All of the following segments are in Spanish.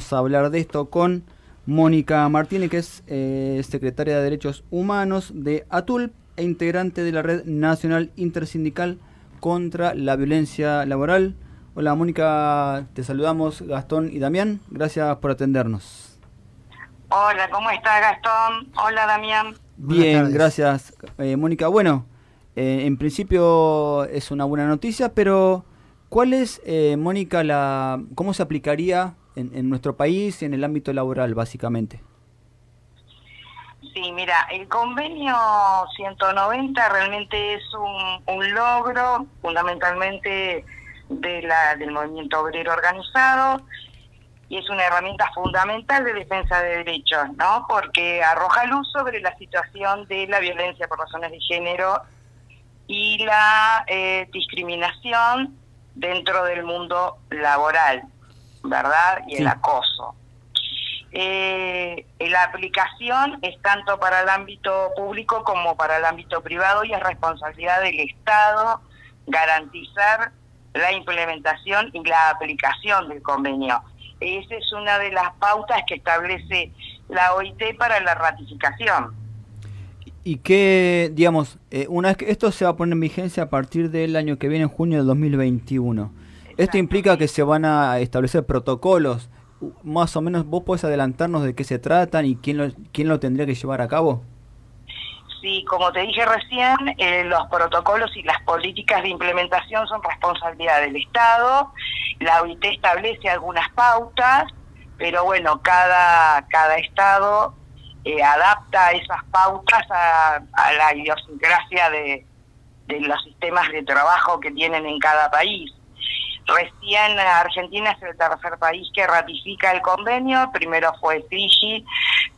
vamos a hablar de esto con Mónica Martínez, que es secretaria de Derechos Humanos de ATULP e integrante de la Red Nacional Intersindical contra la Violencia Laboral. Hola Mónica, te saludamos Gastón y Damián, gracias por atendernos. Hola, ¿cómo está Gastón? Hola Damián. Bien, gracias Mónica. Bueno, en principio es una buena noticia, pero ¿cuál es, Mónica, cómo se aplicaría en nuestro país y en el ámbito laboral, básicamente? Sí, mira, el convenio 190 realmente es un logro fundamentalmente del movimiento obrero organizado y es una herramienta fundamental de defensa de derechos, ¿no? Porque arroja luz sobre la situación de la violencia por razones de género y la discriminación dentro del mundo laboral, ¿verdad? Y el acoso. La aplicación es tanto para el ámbito público como para el ámbito privado y es responsabilidad del Estado garantizar la implementación y la aplicación del convenio. Esa es una de las pautas que establece la OIT para la ratificación. Y que, digamos, una vez que esto se va a poner en vigencia a partir del año que viene, en junio del 2021, esto implica que se van a establecer protocolos. Más o menos, ¿vos podés adelantarnos de qué se tratan y quién lo tendría que llevar a cabo? Sí, como te dije recién, los protocolos y las políticas de implementación son responsabilidad del Estado. La OIT establece algunas pautas, pero bueno, cada Estado adapta esas pautas a la idiosincrasia de los sistemas de trabajo que tienen en cada país. Recién Argentina es el tercer país que ratifica el convenio, primero fue Fiji,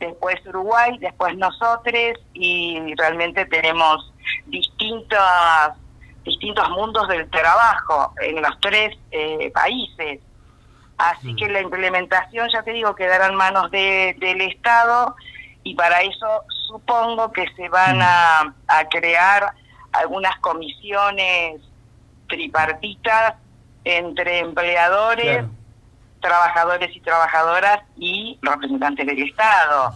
después Uruguay, después nosotros, y realmente tenemos distintos mundos del trabajo en los tres países. Así que la implementación, ya te digo, quedará en manos del Estado, y para eso supongo que se van a crear algunas comisiones tripartitas entre empleadores, trabajadores y trabajadoras y representantes del Estado.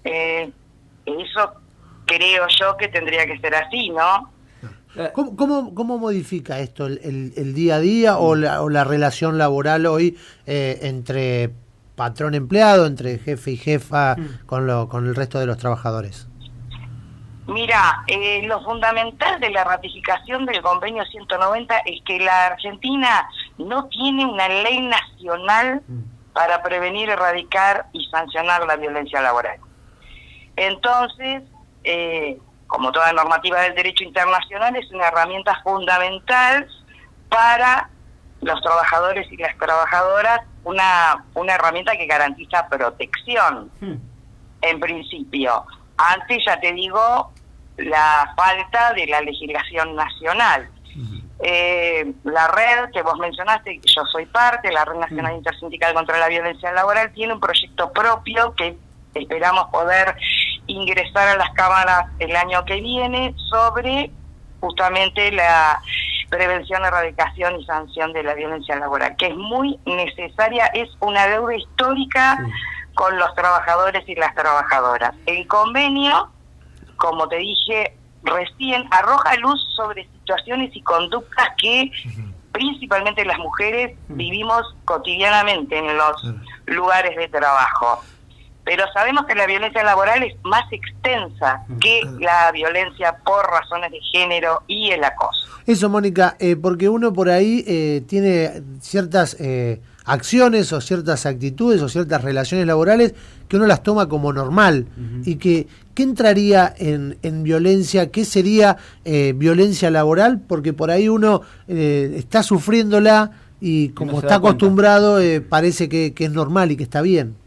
Eso creo yo que tendría que ser así, ¿no? ¿Cómo modifica esto el día a día o la relación laboral hoy entre patrón-empleado, entre jefe y jefa con el resto de los trabajadores? Mira, lo fundamental de la ratificación del convenio 190 es que la Argentina no tiene una ley nacional para prevenir, erradicar y sancionar la violencia laboral. Entonces, como toda normativa del derecho internacional, es una herramienta fundamental para los trabajadores y las trabajadoras, una herramienta que garantiza protección, en principio. Antes, ya te digo, la falta de la legislación nacional. La red que vos mencionaste, yo soy parte, la Red Nacional Intersindical contra la Violencia Laboral, tiene un proyecto propio que esperamos poder ingresar a las cámaras el año que viene sobre justamente la prevención, erradicación y sanción de la violencia laboral, que es muy necesaria, es una deuda histórica con los trabajadores y las trabajadoras. El convenio, como te dije recién, arroja luz sobre situaciones y conductas que principalmente las mujeres vivimos cotidianamente en los lugares de trabajo. Pero sabemos que la violencia laboral es más extensa que la violencia por razones de género y el acoso. Eso, Mónica, porque uno por ahí tiene ciertas acciones o ciertas actitudes o ciertas relaciones laborales que uno las toma como normal y ¿qué entraría en violencia? ¿Qué sería violencia laboral? Porque por ahí uno está sufriéndola y como no está acostumbrado parece que es normal y que está bien.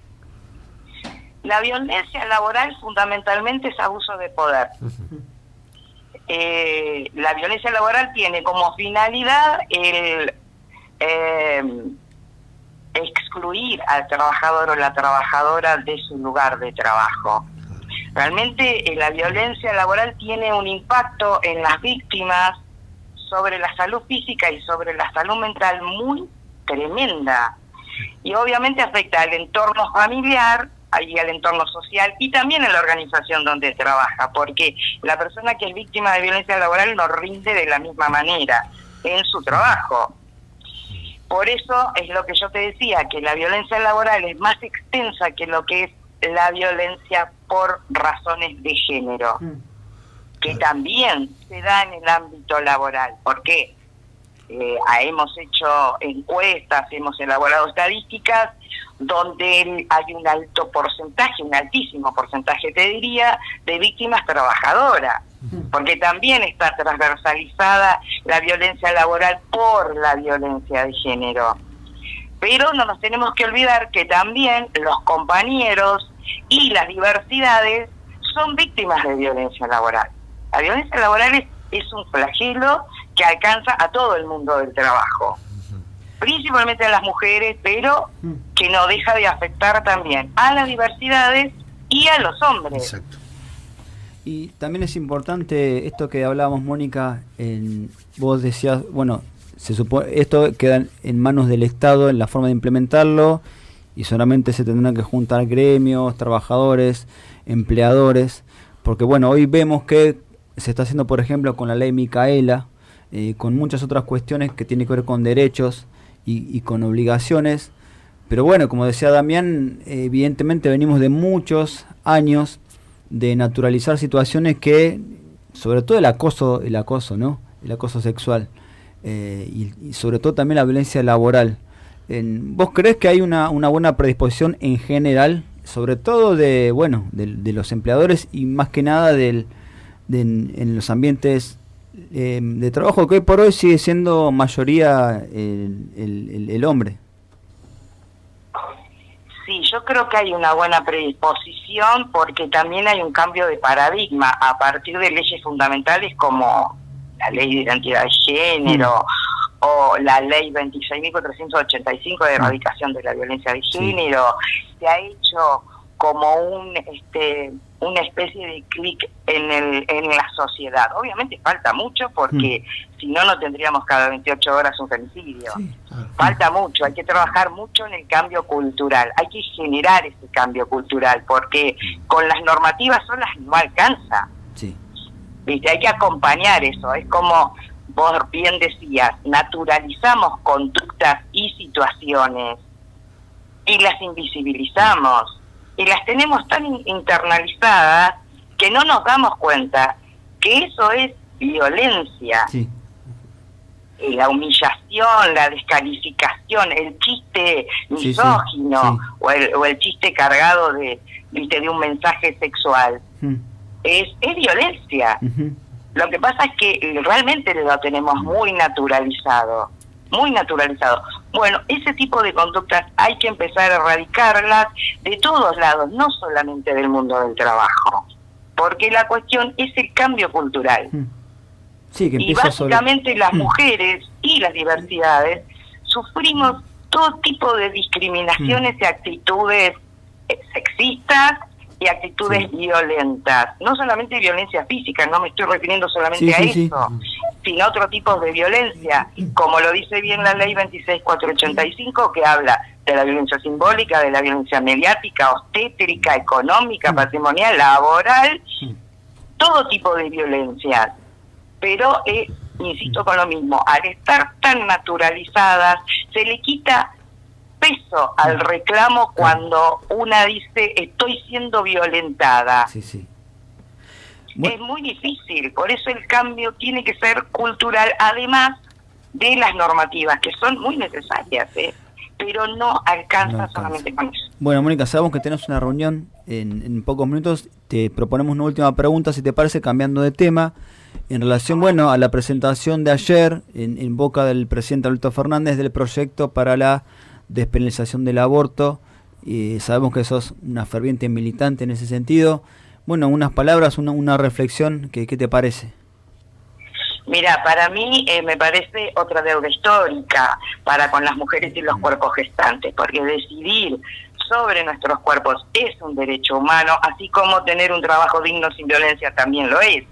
La violencia laboral fundamentalmente es abuso de poder. La violencia laboral tiene como finalidad el excluir al trabajador o la trabajadora de su lugar de trabajo. Realmente la violencia laboral tiene un impacto en las víctimas sobre la salud física y sobre la salud mental muy tremenda. y obviamente afecta al entorno familiar y al entorno social y también a la organización donde trabaja, porque la persona que es víctima de violencia laboral no rinde de la misma manera en su trabajo. Por eso es lo que yo te decía, que la violencia laboral es más extensa que lo que es la violencia por razones de género, que también se da en el ámbito laboral. ¿Por qué? Hemos hecho encuestas, hemos elaborado estadísticas donde hay un alto porcentaje, un altísimo porcentaje, te diría, de víctimas trabajadoras, porque también está transversalizada la violencia laboral por la violencia de género. Pero no nos tenemos que olvidar que también los compañeros y las diversidades son víctimas de violencia laboral. La violencia laboral es un flagelo que alcanza a todo el mundo del trabajo, principalmente a las mujeres, pero que no deja de afectar también a las diversidades y a los hombres. Exacto. Y también es importante esto que hablábamos, Mónica, vos decías, bueno, se supone esto queda en manos del Estado en la forma de implementarlo y solamente se tendrán que juntar gremios, trabajadores, empleadores, porque bueno, hoy vemos que se está haciendo, por ejemplo, con la ley Micaela, con muchas otras cuestiones que tienen que ver con derechos y con obligaciones, pero bueno, como decía Damián, evidentemente venimos de muchos años de naturalizar situaciones que, sobre todo el acoso, ¿no? El acoso sexual, y sobre todo también la violencia laboral. ¿Vos creés que hay una buena predisposición en general, sobre todo de los empleadores y más que nada en los ambientes de trabajo, que hoy por hoy sigue siendo mayoría el hombre? Sí, yo creo que hay una buena predisposición porque también hay un cambio de paradigma a partir de leyes fundamentales como la ley de identidad de género o la ley 26.485 de erradicación de la violencia de género. Se ha hecho como una especie de clic en la sociedad. Obviamente falta mucho porque si no, no tendríamos cada 28 horas un femicidio. Falta mucho, hay que trabajar mucho en el cambio cultural, hay que generar ese cambio cultural porque con las normativas solas no alcanza. ¿Viste? Hay que acompañar eso, es como vos bien decías, naturalizamos conductas y situaciones y las invisibilizamos. Y las tenemos tan internalizadas que no nos damos cuenta que eso es violencia. Y la humillación, la descalificación, el chiste misógino o el chiste cargado de un mensaje sexual es violencia. Lo que pasa es que realmente lo tenemos muy naturalizado. Muy naturalizado. Bueno, ese tipo de conductas hay que empezar a erradicarlas de todos lados, no solamente del mundo del trabajo, porque la cuestión es el cambio cultural. Y básicamente las mujeres y las diversidades sufrimos todo tipo de discriminaciones y actitudes sexistas y actitudes violentas, no solamente violencia física, no me estoy refiriendo solamente a eso, sino otro tipo de violencia, como lo dice bien la ley 26.485, que habla de la violencia simbólica, de la violencia mediática, obstétrica, económica, patrimonial, laboral, todo tipo de violencias. Pero, insisto con lo mismo, al estar tan naturalizadas, se le quita peso al reclamo cuando una dice estoy siendo violentada. Bueno. Es muy difícil, por eso el cambio tiene que ser cultural, además de las normativas, que son muy necesarias, pero no alcanza solamente con eso. Bueno, Mónica, sabemos que tenemos una reunión en pocos minutos, te proponemos una última pregunta, si te parece, cambiando de tema, en relación a la presentación de ayer, en boca del presidente Alberto Fernández, del proyecto para la despenalización del aborto. Sabemos que sos una ferviente militante en ese sentido. Bueno, unas palabras, una reflexión, ¿qué te parece? Mira, para mí me parece otra deuda histórica para con las mujeres y los cuerpos gestantes, porque decidir sobre nuestros cuerpos es un derecho humano, así como tener un trabajo digno sin violencia también lo es.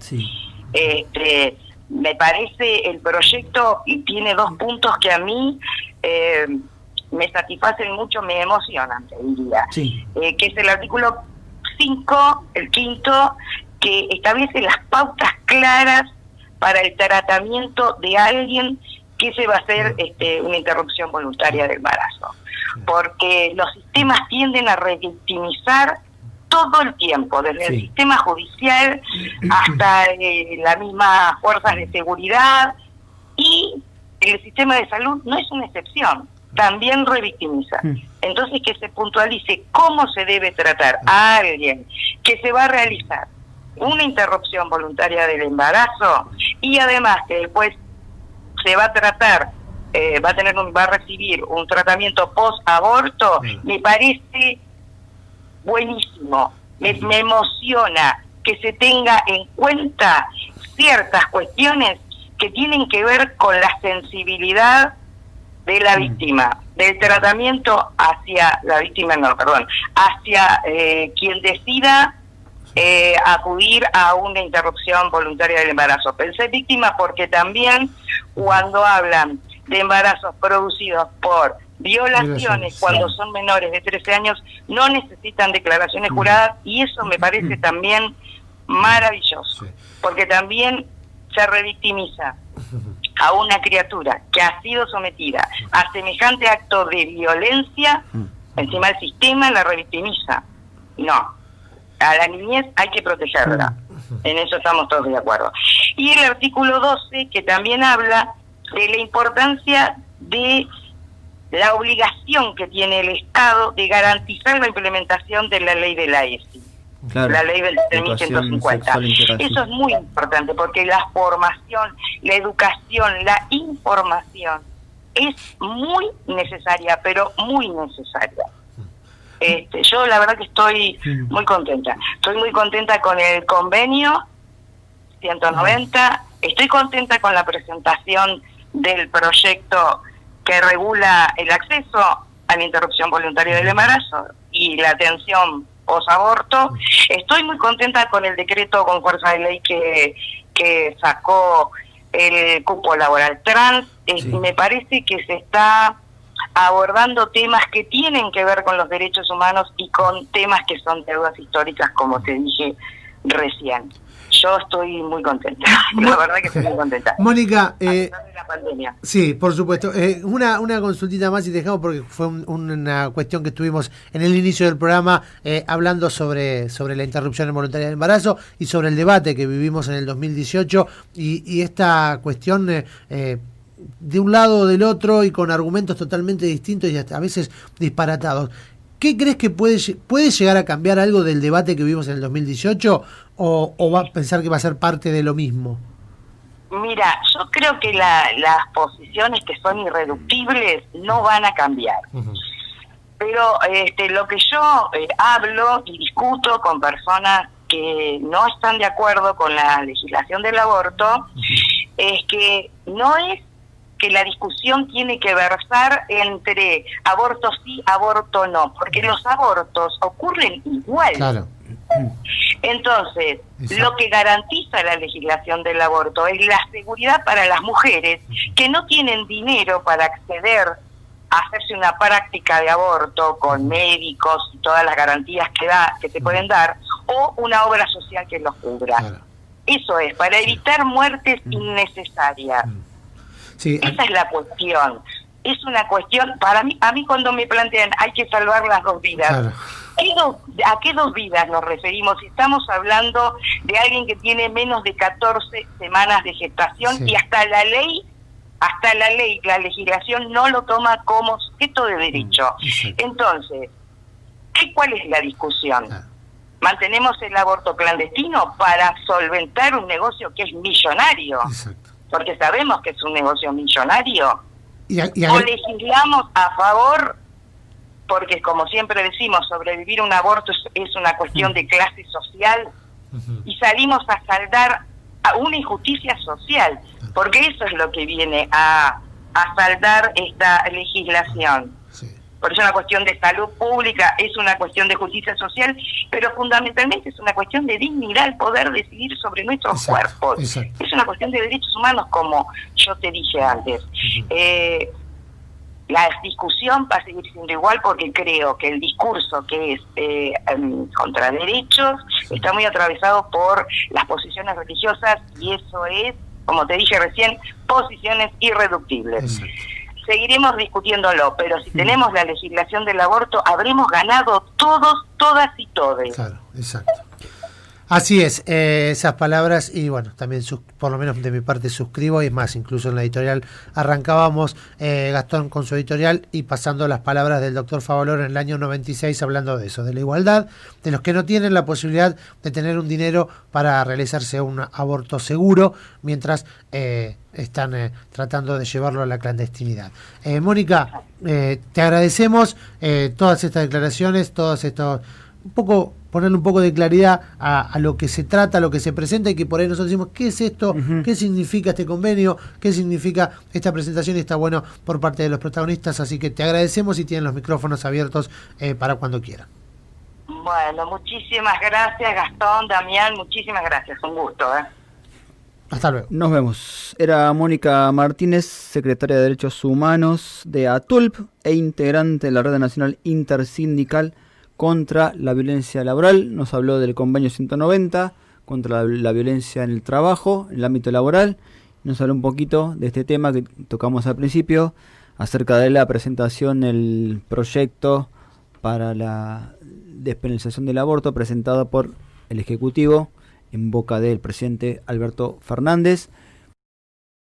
Me parece el proyecto y tiene dos puntos que a mí me satisfacen mucho, me emocionan, te diría. Sí. Que es el artículo 5, el quinto, que establece las pautas claras para el tratamiento de alguien que se va a hacer una interrupción voluntaria del embarazo. Porque los sistemas tienden a revictimizar todo el tiempo, desde el sistema judicial hasta las mismas fuerzas de seguridad, y el sistema de salud no es una excepción, también revictimiza. Entonces, que se puntualice cómo se debe tratar a alguien que se va a realizar una interrupción voluntaria del embarazo, y además que después se va a tratar, va a recibir un tratamiento post-aborto, me parece buenísimo. Me emociona que se tenga en cuenta ciertas cuestiones que tienen que ver con la sensibilidad de la víctima, del tratamiento hacia la víctima, hacia quien decida acudir a una interrupción voluntaria del embarazo. Pensé víctima porque también cuando hablan de embarazos producidos por violaciones, cuando son menores de 13 años, no necesitan declaraciones juradas, y eso me parece también maravilloso, porque también se revictimiza a una criatura que ha sido sometida a semejante acto de violencia. Encima el sistema la revictimiza. No, a la niñez hay que protegerla, en eso estamos todos de acuerdo. Y el artículo 12, que también habla de la importancia de la obligación que tiene el Estado de garantizar la implementación de la ley de la ESI, la ley del 1150. Eso es muy importante, porque la formación, la educación, la información es muy necesaria, pero muy necesaria. Yo la verdad que estoy muy contenta. Estoy muy contenta con el convenio 190, estoy contenta con la presentación del proyecto que regula el acceso a la interrupción voluntaria del embarazo y la atención posaborto. Estoy muy contenta con el decreto con fuerza de ley que sacó el cupo laboral trans. Me parece que se está abordando temas que tienen que ver con los derechos humanos y con temas que son deudas históricas, como te dije recién. Yo estoy muy contenta, la verdad que estoy muy contenta. Mónica, la pandemia. Sí, por supuesto. Una consultita más y te dejamos, porque fue una cuestión que estuvimos en el inicio del programa hablando sobre la interrupción voluntaria del embarazo y sobre el debate que vivimos en el 2018 y esta cuestión de un lado o del otro y con argumentos totalmente distintos y hasta a veces disparatados. ¿Qué crees que puede llegar a cambiar algo del debate que vivimos en el 2018 o va a pensar que va a ser parte de lo mismo? Mira, yo creo que las posiciones que son irreductibles no van a cambiar. Pero lo que yo hablo y discuto con personas que no están de acuerdo con la legislación del aborto es que no es que la discusión tiene que versar entre aborto sí, aborto no, porque los abortos ocurren igual. Claro. Entonces, lo que garantiza la legislación del aborto es la seguridad para las mujeres que no tienen dinero para acceder a hacerse una práctica de aborto con médicos y todas las garantías que te pueden dar, o una obra social que los cubra. Claro. Eso es, para evitar muertes innecesarias. Sí. Esa es la cuestión. Es una cuestión, a mí cuando me plantean hay que salvar las dos vidas, claro. ¿A qué dos vidas nos referimos? Si estamos hablando de alguien que tiene menos de 14 semanas de gestación, y hasta la ley, la legislación no lo toma como sujeto de derecho. Entonces, ¿cuál es la discusión? ¿Mantenemos el aborto clandestino para solventar un negocio que es millonario? Exacto. Porque sabemos que es un negocio millonario. ¿O legislamos a favor? Porque, como siempre decimos, sobrevivir a un aborto es una cuestión de clase social, y salimos a saldar a una injusticia social, porque eso es lo que viene a saldar esta legislación. Por eso es una cuestión de salud pública, es una cuestión de justicia social, pero fundamentalmente es una cuestión de dignidad, el poder decidir sobre nuestros cuerpos. Es una cuestión de derechos humanos, como yo te dije antes. La discusión va a seguir siendo igual porque creo que el discurso que es contra derechos está muy atravesado por las posiciones religiosas y eso es, como te dije recién, posiciones irreductibles. Seguiremos discutiéndolo, pero si tenemos la legislación del aborto, habremos ganado todos, todas y todes. Claro, exacto. Así es, esas palabras, y bueno, también por lo menos de mi parte suscribo, y es más, incluso en la editorial arrancábamos, Gastón con su editorial, y pasando las palabras del doctor Favaloro en el año 96 hablando de eso, de la igualdad, de los que no tienen la posibilidad de tener un dinero para realizarse un aborto seguro, mientras están tratando de llevarlo a la clandestinidad. Mónica, te agradecemos todas estas declaraciones, todos estos, un poco ponerle un poco de claridad a lo que se trata, a lo que se presenta, y que por ahí nosotros decimos, ¿qué es esto? ¿Qué significa este convenio? ¿Qué significa esta presentación? Y está bueno por parte de los protagonistas, así que te agradecemos y tienen los micrófonos abiertos para cuando quieran. Bueno, muchísimas gracias, Gastón, Damián, muchísimas gracias, un gusto. Hasta luego. Nos vemos. Era Mónica Martínez, secretaria de Derechos Humanos de ATULP e integrante de la Red Nacional Intersindical contra la Violencia Laboral. Nos habló del convenio 190 contra la violencia en el trabajo, en el ámbito laboral. Nos habló un poquito de este tema que tocamos al principio, acerca de la presentación del proyecto para la despenalización del aborto presentado por el Ejecutivo en boca del presidente Alberto Fernández.